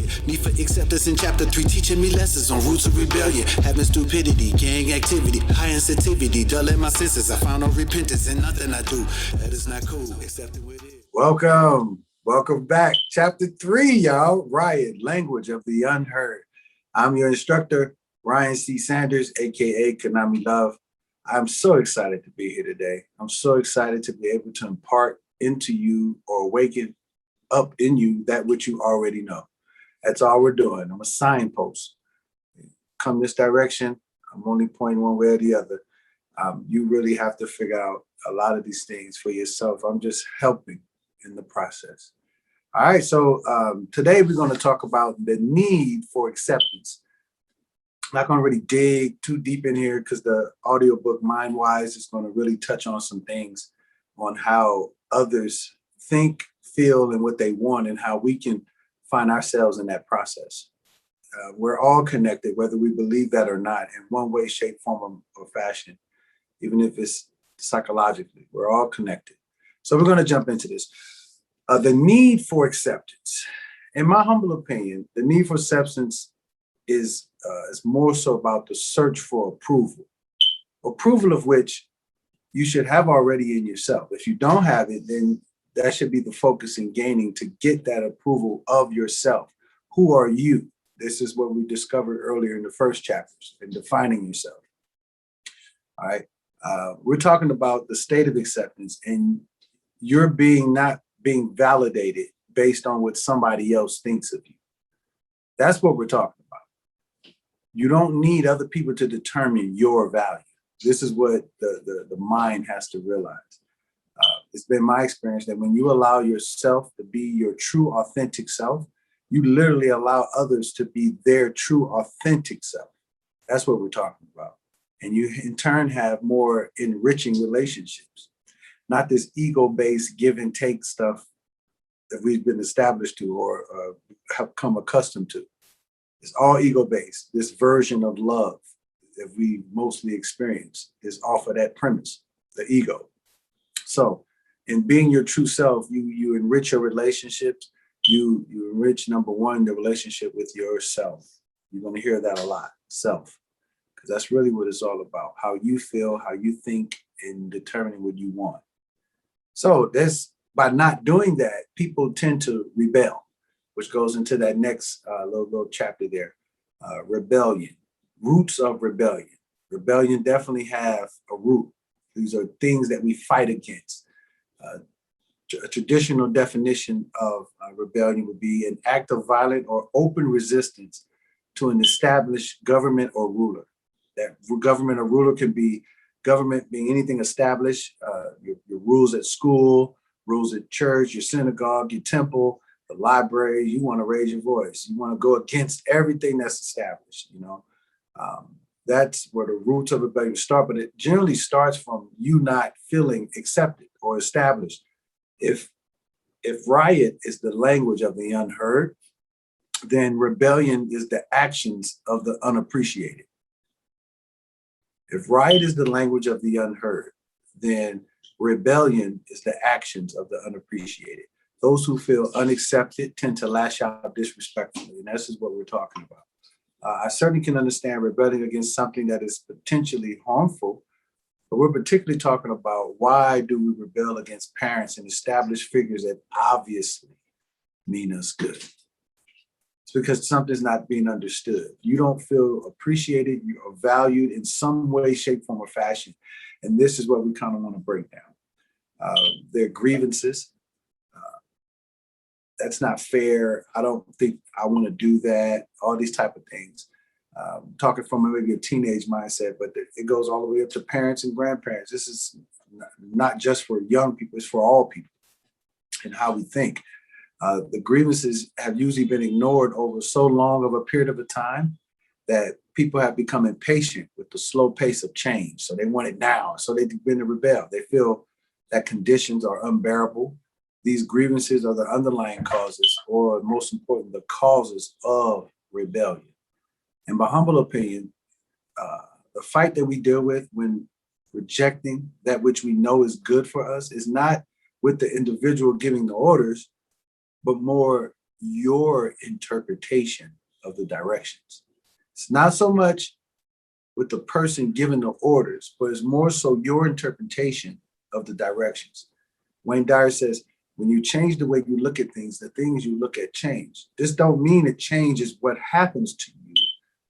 Riot. Need for acceptance in chapter 3, teaching me lessons on roots of rebellion. Having stupidity, gang activity, high sensitivity, dulling my senses. I found no repentance in nothing I do. That is not cool, accepting with it. Welcome back. Chapter 3, y'all. Riot, language of the unheard. I'm your instructor, Ryan C. Sanders, aka Konami Love. I'm so excited to be here today. I'm so excited to be able to impart into you or awaken up in you that which you already know. That's all we're doing. I'm a signpost. Come this direction, I'm only pointing one way or the other. You really have to figure out a lot of these things for yourself. I'm just helping in the process. All right, so today we're going to talk about the need for acceptance. I'm not going to really dig too deep in here because the audiobook Mind-Wise is going to really touch on some things on how others think, feel, and what they want, and how we can find ourselves in that process. We're all connected, whether we believe that or not, in one way, shape, form, or fashion, even if it's psychologically. We're all connected. So we're going to jump into this. The need for acceptance. In my humble opinion, the need for acceptance is more so about the search for approval of which you should have already in yourself. If you don't have it, then that should be the focus in gaining to get that approval of yourself. Who are you? This is what we discovered earlier in the first chapters in defining yourself. All right. We're talking about the state of acceptance and you're not being validated based on what somebody else thinks of you. That's what we're talking about. You don't need other people to determine your value. This is what the mind has to realize. It's been my experience that when you allow yourself to be your true, authentic self, you literally allow others to be their true, authentic self. That's what we're talking about. And you, in turn, have more enriching relationships, not this ego-based give and take stuff that we've been established to or have come accustomed to. It's all ego-based. This version of love that we mostly experience is off of that premise, the ego. So in being your true self, you enrich your relationships. You enrich, number one, the relationship with yourself. You're going to hear that a lot, self, because that's really what it's all about, how you feel, how you think, and determining what you want. So by not doing that, people tend to rebel, which goes into that next little chapter there, rebellion, roots of rebellion. Rebellion definitely have a root. These are things that we fight against. A traditional definition of rebellion would be an act of violent or open resistance to an established government or ruler. That government or ruler can be government being anything established, your rules at school, rules at church, your synagogue, your temple, the library. You want to raise your voice. You want to go against everything that's established, That's where the roots of rebellion start, but it generally starts from you not feeling accepted or established. If riot is the language of the unheard, then rebellion is the actions of the unappreciated. If riot is the language of the unheard, then rebellion is the actions of the unappreciated. Those who feel unaccepted tend to lash out disrespectfully, and this is what we're talking about. I certainly can understand rebelling against something that is potentially harmful, but we're particularly talking about why do we rebel against parents and established figures that obviously mean us good. It's because something's not being understood. You don't feel appreciated, you are valued in some way, shape, form, or fashion. And this is what we kind of want to break down. Their grievances. That's not fair. I don't think I want to do that. All these type of things. Talking from maybe a teenage mindset, but it goes all the way up to parents and grandparents. This is not just for young people, it's for all people and how we think. The grievances have usually been ignored over so long of a period of a time that people have become impatient with the slow pace of change. So they want it now. So they begin to rebel. They feel that conditions are unbearable. These grievances are the underlying causes, or most important, the causes of rebellion. In my humble opinion, the fight that we deal with when rejecting that which we know is good for us is not with the individual giving the orders, but more your interpretation of the directions. It's not so much with the person giving the orders, but it's more so your interpretation of the directions. Wayne Dyer says, when you change the way you look at things, the things you look at change. This don't mean it changes what happens to you,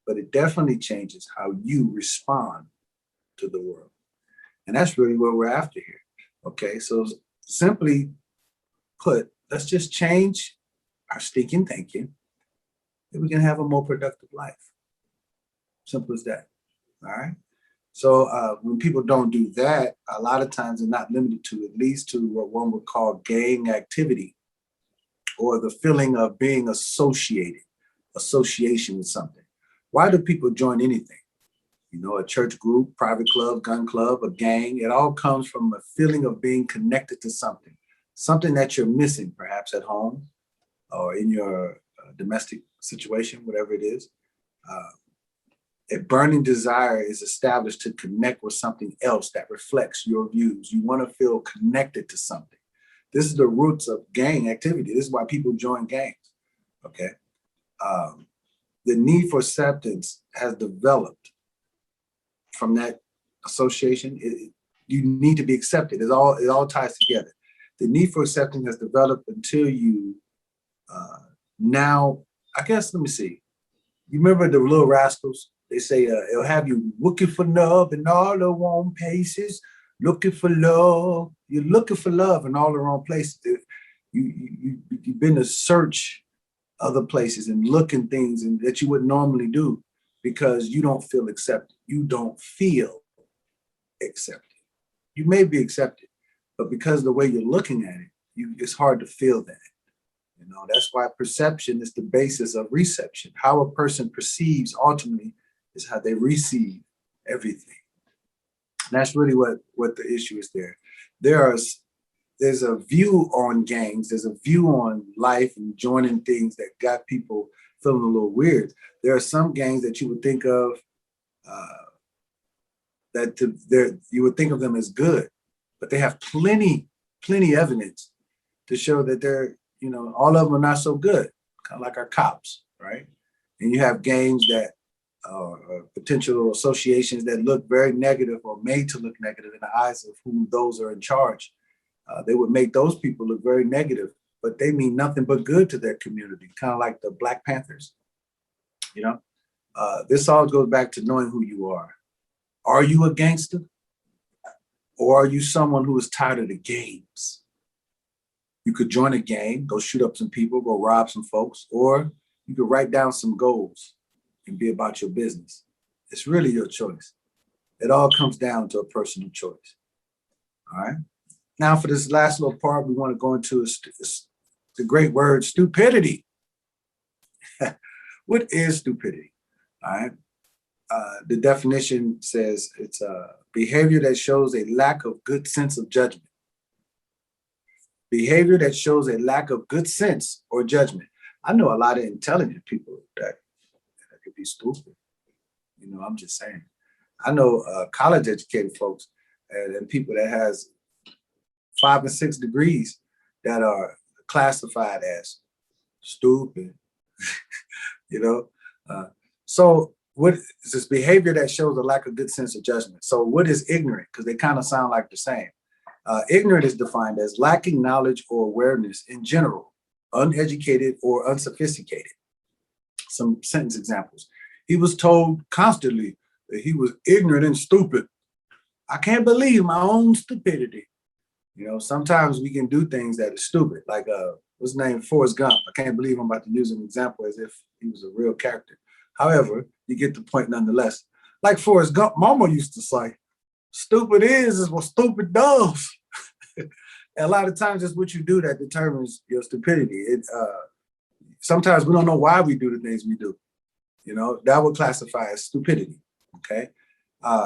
but it definitely changes how you respond to the world. And that's really what we're after here. Okay, so simply put, let's just change our stinking thinking and we can have a more productive life. Simple as that. All right. So when people don't do that, a lot of times they're not limited to, it leads to what one would call gang activity, or the feeling of being association with something. Why do people join anything? You know, a church group, private club, gun club, a gang. It all comes from a feeling of being connected to something that you're missing, perhaps at home or in your domestic situation, whatever it is. A burning desire is established to connect with something else that reflects your views. You want to feel connected to something. This is the roots of gang activity. This is why people join gangs. Okay. The need for acceptance has developed from that association. You need to be accepted. It all ties together. The need for acceptance has developed until you now, I guess, let me see. You remember the Little Rascals? They say it'll have you looking for love in all the wrong places, looking for love. You're looking for love in all the wrong places. You've been to search other places and looking things and that you would normally do because you don't feel accepted. You don't feel accepted. You may be accepted, but because of the way you're looking at it, it's hard to feel that. You know, that's why perception is the basis of reception. How a person perceives ultimately is how they receive everything. And that's really what the issue is there. There's a view on gangs, there's a view on life and joining things that got people feeling a little weird. There are some gangs that you would think of you would think of them as good, but they have plenty evidence to show that they're, you know, all of them are not so good, kind of like our cops, right? And you have gangs that potential associations that look very negative or made to look negative in the eyes of who those are in charge. They would make those people look very negative, but they mean nothing but good to their community, kind of like the Black Panthers. You know, this all goes back to knowing who you are. Are you a gangster? Or are you someone who is tired of the games? You could join a gang, go shoot up some people, go rob some folks, or you could write down some goals and be about your business. It's really your choice. It all comes down to a personal choice. All right. Now for this last little part, we want to go into the great word, stupidity. What is stupidity? All right. The definition says it's a behavior that shows a lack of good sense of judgment. Behavior that shows a lack of good sense or judgment. I know a lot of intelligent people that could be stupid. You know, I'm just saying. I know college educated folks and people that has 5 and 6 degrees that are classified as stupid. You know, so what is this behavior that shows a lack of good sense of judgment? So what is ignorant? Because they kind of sound like the same. Ignorant is defined as lacking knowledge or awareness in general, uneducated or unsophisticated. Some sentence examples. He was told constantly that he was ignorant and stupid. I can't believe my own stupidity. You know, sometimes we can do things that are stupid, like what's his name, Forrest Gump. I can't believe I'm about to use an example as if he was a real character. However, you get the point nonetheless. Like Forrest Gump, Mama used to say, stupid is what stupid does. And a lot of times it's what you do that determines your stupidity. Sometimes we don't know why we do the things we do. You know, that would classify as stupidity. Okay.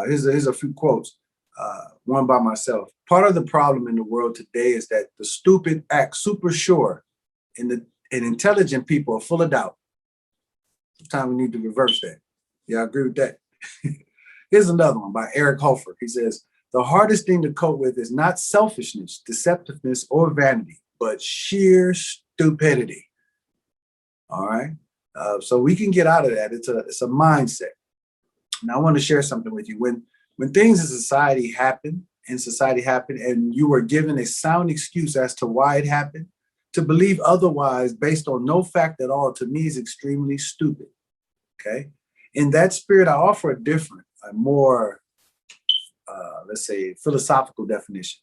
Here's a few quotes. One by myself. Part of the problem in the world today is that the stupid act super sure and intelligent people are full of doubt. Sometimes we need to reverse that. Yeah, I agree with that. Here's another one by Eric Hofer. He says, the hardest thing to cope with is not selfishness, deceptiveness, or vanity, but sheer stupidity. All right. So we can get out of that. It's a mindset. Now I want to share something with you. When things in society happen, and you were given a sound excuse as to why it happened, to believe otherwise based on no fact at all, to me is extremely stupid. Okay. In that spirit, I offer a more, let's say, philosophical definition.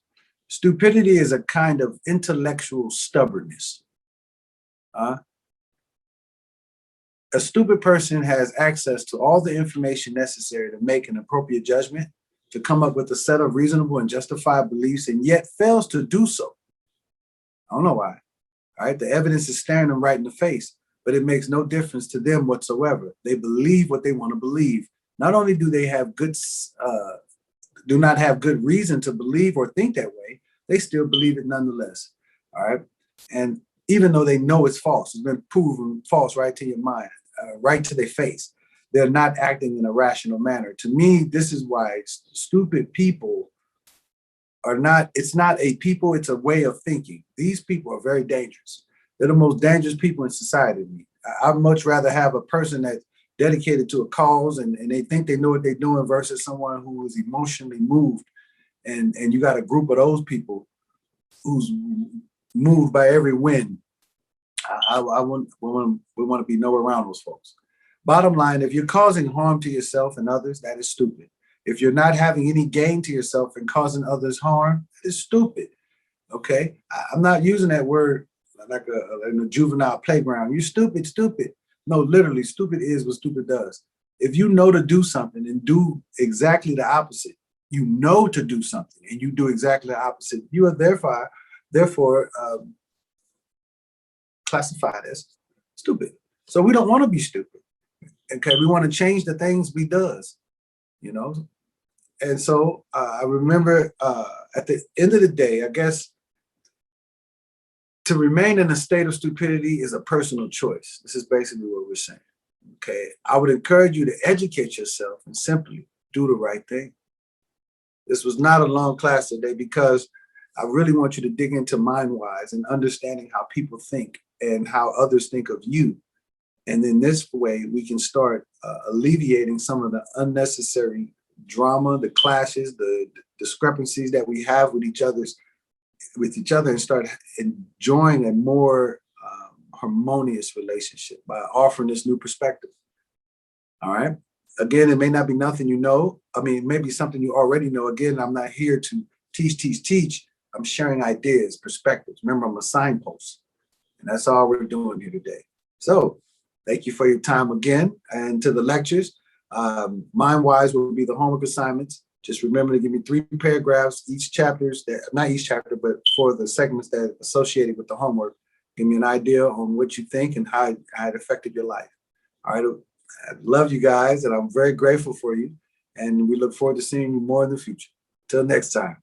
Stupidity is a kind of intellectual stubbornness. A stupid person has access to all the information necessary to make an appropriate judgment, to come up with a set of reasonable and justified beliefs, and yet fails to do so. I don't know why. All right. The evidence is staring them right in the face, but it makes no difference to them whatsoever. They believe what they want to believe. Not only do they have do not have good reason to believe or think that way, they still believe it nonetheless. All right. And even though they know it's false, it's been proven false right to your mind, right to their face. They're not acting in a rational manner. To me, this is why stupid people are not, it's not a people, it's a way of thinking. These people are very dangerous. They're the most dangerous people in society to me. I'd much rather have a person that's dedicated to a cause and they think they know what they're doing versus someone who is emotionally moved. And you got a group of those people who's moved by every wind. We want to be nowhere around those folks. Bottom line, if you're causing harm to yourself and others, that is stupid. If you're not having any gain to yourself and causing others harm, it's stupid. Okay, I'm not using that word like in a juvenile playground. You stupid, stupid. No, literally, stupid is what stupid does. If you know to do something and do exactly the opposite, you know to do something and you do exactly the opposite, you are therefore classified as stupid. So we don't want to be stupid. Okay, we want to change the things we does, you know. And so I remember at the end of the day, I guess to remain in a state of stupidity is a personal choice. This is basically what we're saying. Okay, I would encourage you to educate yourself and simply do the right thing. This was not a long class today because I really want you to dig into mind-wise and understanding how people think and how others think of you. And in this way, we can start alleviating some of the unnecessary drama, the clashes, the discrepancies that we have with each other, and start enjoying a more harmonious relationship by offering this new perspective. All right. Again, it may not be nothing you know. I mean, maybe something you already know. Again, I'm not here to teach. I'm sharing ideas, perspectives. Remember, I'm a signpost. And that's all we're doing here today. So thank you for your time again. And to the lectures, mind-wise will be the homework assignments. Just remember to give me 3 paragraphs, not each chapter, but for the segments that are associated with the homework. Give me an idea on what you think and how it affected your life. All right. I love you guys, and I'm very grateful for you. And we look forward to seeing you more in the future. Till next time.